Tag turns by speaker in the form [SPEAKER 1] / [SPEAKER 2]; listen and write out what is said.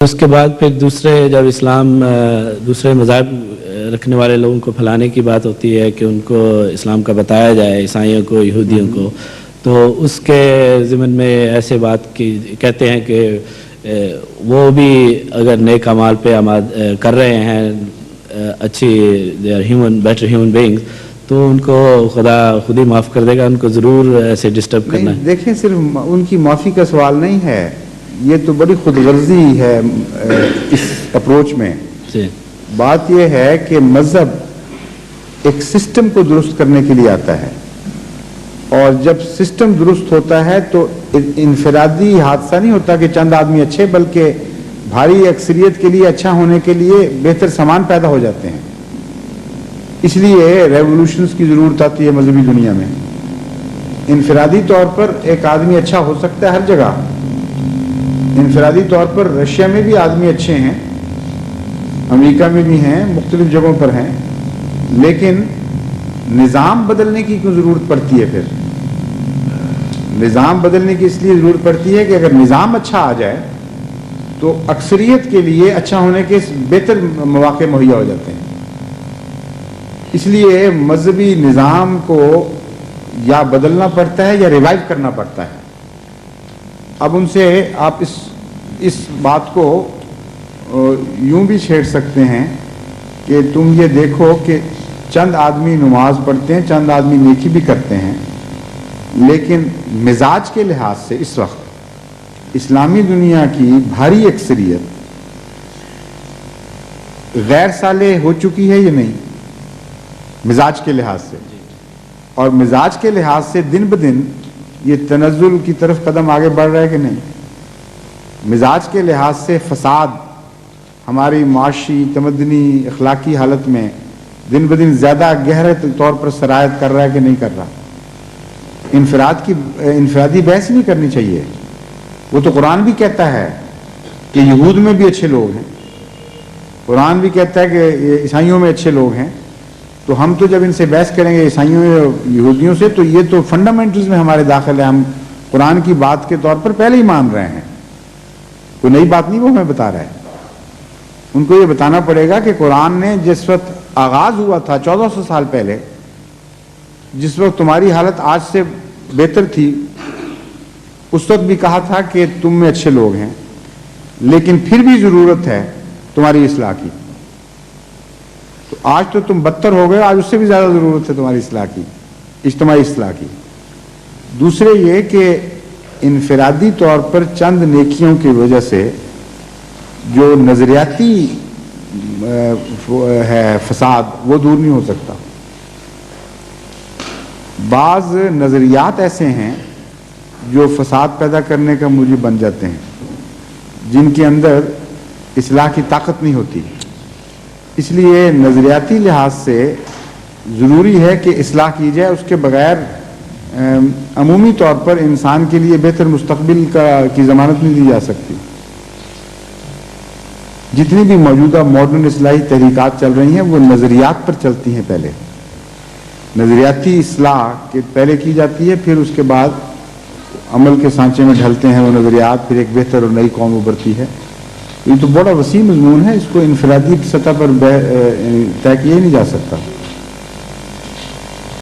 [SPEAKER 1] اس کے بعد پھر دوسرے جب اسلام دوسرے مذاہب رکھنے والے لوگوں کو پھیلانے کی بات ہوتی ہے کہ ان کو اسلام کا بتایا جائے، عیسائیوں کو، یہودیوں کو، تو اس کے ضمن میں ایسے بات کی کہتے ہیں کہ وہ بھی اگر نیک اعمال پہ کر رہے ہیں، اچھی بیٹر ہیومن بینگز، تو ان کو خدا خود ہی معاف کر دے گا، ان کو ضرور ایسے ڈسٹرب کرنا ہے۔
[SPEAKER 2] دیکھیں، صرف ان کی معافی کا سوال نہیں ہے، یہ تو بڑی خود غرضی ہے اس اپروچ میں۔ بات یہ ہے کہ مذہب ایک سسٹم کو درست کرنے کے لیے آتا ہے، اور جب سسٹم درست ہوتا ہے تو انفرادی حادثہ نہیں ہوتا کہ چند آدمی اچھے، بلکہ بھاری اکثریت کے لیے اچھا ہونے کے لیے بہتر سامان پیدا ہو جاتے ہیں۔ اس لیے ریولوشنز کی ضرورت آتی ہے مذہبی دنیا میں۔ انفرادی طور پر ایک آدمی اچھا ہو سکتا ہے ہر جگہ، انفرادی طور پر رشیا میں بھی آدمی اچھے ہیں، امریکہ میں بھی ہیں، مختلف جگہوں پر ہیں، لیکن نظام بدلنے کی کیوں ضرورت پڑتی ہے؟ پھر نظام بدلنے کی اس لیے ضرورت پڑتی ہے کہ اگر نظام اچھا آ جائے تو اکثریت کے لیے اچھا ہونے کے بہتر مواقع مہیا ہو جاتے ہیں۔ اس لیے مذہبی نظام کو یا بدلنا پڑتا ہے یا ریوائیو کرنا پڑتا ہے۔ اب ان سے آپ اس بات کو یوں بھی چھیڑ سکتے ہیں کہ تم یہ دیکھو کہ چند آدمی نماز پڑھتے ہیں، چند آدمی نیکی بھی کرتے ہیں، لیکن مزاج کے لحاظ سے اس وقت اسلامی دنیا کی بھاری اکثریت غیر صالح ہو چکی ہے یا نہیں؟ مزاج کے لحاظ سے، اور مزاج کے لحاظ سے دن بدن یہ تنزل کی طرف قدم آگے بڑھ رہا ہے کہ نہیں؟ مزاج کے لحاظ سے فساد ہماری معاشی، تمدنی، اخلاقی حالت میں دن بدن زیادہ گہرے طور پر سرایت کر رہا ہے کہ نہیں کر رہا؟ انفرادی بحث نہیں کرنی چاہیے۔ وہ تو قرآن بھی کہتا ہے کہ یہود میں بھی اچھے لوگ ہیں، قرآن بھی کہتا ہے کہ عیسائیوں میں اچھے لوگ ہیں، تو ہم تو جب ان سے بحث کریں گے عیسائیوں یہودیوں سے تو یہ تو فنڈامنٹلز میں ہمارے داخل ہے، ہم قرآن کی بات کے طور پر پہلے ہی مان رہے ہیں، کوئی نئی بات نہیں وہ ہمیں بتا رہا ہے۔ ان کو یہ بتانا پڑے گا کہ قرآن نے جس وقت آغاز ہوا تھا 1400 سال پہلے، جس وقت تمہاری حالت آج سے بہتر تھی، اس وقت بھی کہا تھا کہ تم میں اچھے لوگ ہیں، لیکن پھر بھی ضرورت ہے تمہاری اصلاح کی۔ تو آج تو تم بدتر ہو گئے، آج اس سے بھی زیادہ ضرورت ہے تمہاری اصلاح کی، اجتماعی اصلاح کی۔ دوسرے یہ کہ انفرادی طور پر چند نیکیوں کی وجہ سے جو نظریاتی ہے فساد وہ دور نہیں ہو سکتا۔ بعض نظریات ایسے ہیں جو فساد پیدا کرنے کا موجب بن جاتے ہیں، جن کے اندر اصلاح کی طاقت نہیں ہوتی۔ اس لیے نظریاتی لحاظ سے ضروری ہے کہ اصلاح کی جائے، اس کے بغیر عمومی طور پر انسان کے لیے بہتر مستقبل کی ضمانت نہیں دی جا سکتی۔ جتنی بھی موجودہ ماڈرن اصلاحی تحریکات چل رہی ہیں وہ نظریات پر چلتی ہیں، پہلے نظریاتی اصلاح کے پہلے کی جاتی ہے، پھر اس کے بعد عمل کے سانچے میں ڈھلتے ہیں وہ نظریات، پھر ایک بہتر اور نئی قوم ابھرتی ہے۔ یہ تو بڑا وسیع مضمون ہے، اس کو انفرادی سطح پر طے کیا ہی نہیں جا سکتا۔